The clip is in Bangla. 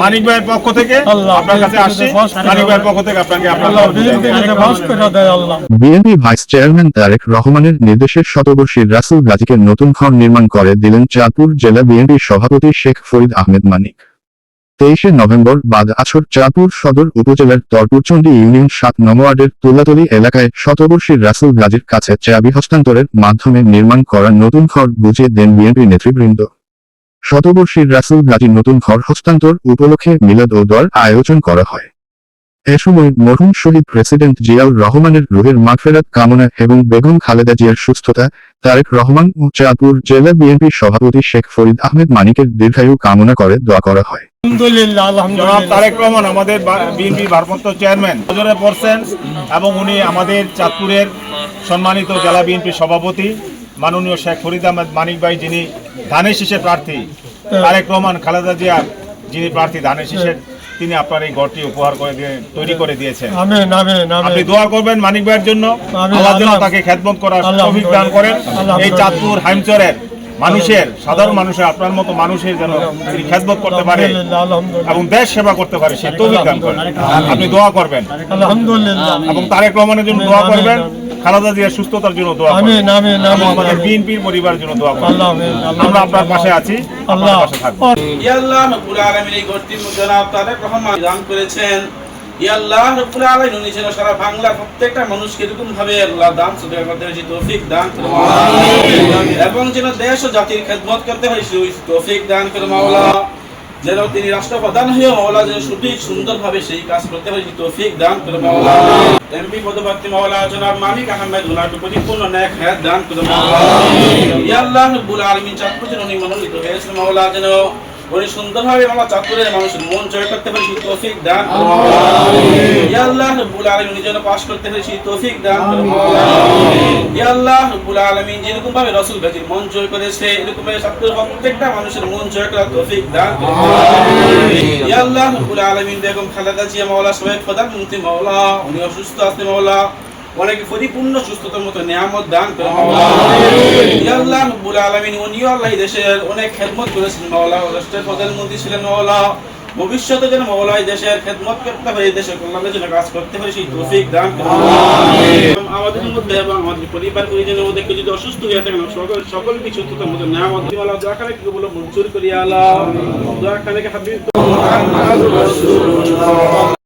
মানিক ভাইয়ের পক্ষ থেকে আপনার কাছে আসছি। মানিক ভাইয়ের পক্ষ থেকে আপনাকে বিএনপি ভাইস চেয়ারম্যান তারেক রহমানের নির্দেশে শতবর্ষী রাসেল গাজীকে নতুন ঘর নির্মাণ করে দিলেন চাঁদপুর জেলা বিএনপির সভাপতি শেখ ফরিদ আহমেদ মানিক। 23 নভেম্বর বাদ আসর চাঁদপুর সদর উপজেলার তরপুরচন্ডী ইউনিয়ন 7 নং ওয়ার্ডের তুলাতলী এলাকায় শতবর্ষী রাসেল গাজীর কাছে চাবি হস্তান্তরের মাধ্যমে নির্মাণ করা নতুন ঘর বুঝিয়ে দেন বিএনপি নেতৃবৃন্দ। শতবর্ষী রাসেল গাজীর নতুন ঘর হস্তান্তর উপলক্ষে মিলাদ ও দোয়ার আয়োজন করা হয়। এ সময় মরহুম শহীদ প্রেসিডেন্ট জিয়াউর রহমানের রুহের মাগফিরাত কামনা এবং বেগম খালেদা জিয়ার সুস্থতা, তারেক রহমান ও চাঁদপুর জেলা বিএনপির সভাপতি শেখ ফরিদ আহমেদ মানিকের দীর্ঘায়ু কামনা করে দোয়া করা হয়। তারেক রহমান আমাদের বিএনপি ভারপ্রাপ্ত চেয়ারম্যান নজরে পড়ছেন এবং উনি আমাদের চাঁদপুরের সম্মানিত জেলা বিএনপির সভাপতি মাননীয় শেখ ফরিদ আহমেদ মানিক ভাই, যিনি ধানের শীষের প্রার্থী, তারেক রহমান খালেদা জিয়া যিনি প্রার্থী ধানের শীষের, তিনি আপনার এই ঘরটি উপহার করে দিয়ে তৈরি করে দিয়েছেন। আপনি দোয়া করবেন মানিক ভাইয়ের জন্য, আল্লাহ যেন তাকে খেদমত করার তৌফিক দান করেন। এই চাঁদপুর হাইমচরের মানুষের, সাধারণ মানুষের, আপনার মতো মানুষের যেন তিনি খেদমত করতে পারে এবং দেশ সেবা করতে পারে, সে তৌফিক দান করেন। আপনি দোয়া করবেন এবং তারেক রহমানের জন্য দোয়া করবেন, খালেদা জিয়ার সুস্থতার জন্য দোয়া করবেন, আমাদের বিএনপির পরিবারের জন্য দোয়া করবেন। আমরা আপনার পাশে আছি, আপনার পাশে থাকবো। ইয়া আল্লাহ রাব্বুল আলামিন এই ঘরটির মধ্যে তারেক রহমান দান করেছেন। ইয়া আল্লাহ রাব্বুল আলামিন উনি যেন সারা বাংলার প্রত্যেকটা মানুষকে এরকম ভাবে আল্লাহ দান সুদের করতে হয় তৌফিক দান করুন এবং যেন দেশ ও জাতির খেদমত করতে হয় সেই তৌফিক দান করুন মাওলা। যেন তিনি রাষ্ট্রপ্রধান হয়ে মাওলা যেন সঠিক সুন্দরভাবে সেই কাজ করতে হয় তৌফিক দান করুন মাওলা। এমপি পদপ্রার্থী মাওলা জনাব মানিক আহমেদ উনার পরিপূর্ণ নেক হায়াত দান করুন মাওলা। ইয়া আল্লাহ রাব্বুল আলামিন চাঁদপুর যেন উনি মনোনীত হয়েছেন মাওলা, যেন উনি সুন্দরভাবে মাওলা চাঁদপুরের মানুষের মন জয় করতে পারে সেই তৌফিক দান করুন মাওলা। ইয়া আল্লাহ রাব্বুল আলামিন উনি যেন পাস করতে পারে সেই তৌফিক দান করুন মাওলা। ইয়া আল্লাহ রাব্বুল আলামিন যেরকম ভাবে রাসূল গাজীর মন জয় করেছে এরকম ভাবে চাঁদপুরের প্রত্যেকটা মানুষের মন জয় করার তৌফিক দান করুন মাওলা। ইয়া আল্লাহ রাব্বুল আলামিন বেগম খালেদা জিয়া মাওলা সাবেক প্রধানমন্ত্রী মাওলা, উনি অসুস্থ আছেন মাওলা, অনেক পরিপূর্ণ সুস্থতার মতো নিয়ামত দান করেন মাওলা। ইয়া আল্লাহ রাব্বুল আলামিন উনিও আল্লাহ দেশের অনেক খেদমত করেছেন মাওলা, রাষ্ট্রের প্রধানমন্ত্রী ছিলেন মাওলা, ভবিষ্যতে যেন মাওলা দেশের খেদমত করতে পারে, দেশের কল্যাণের জন্য কাজ করতে পারে সেই তৌফিক দান করেন আমাদের মধ্যে এবং আমাদের পরিবার পরিজনের মধ্যে কেউ যদি অসুস্থ হয়ে থাকেন সকলকে সুস্থতার মতো নিয়ামত মাওলা দোয়া করে কি বলো মঞ্জুর করিয়া আল্লাহ দোয়া করে হাবিব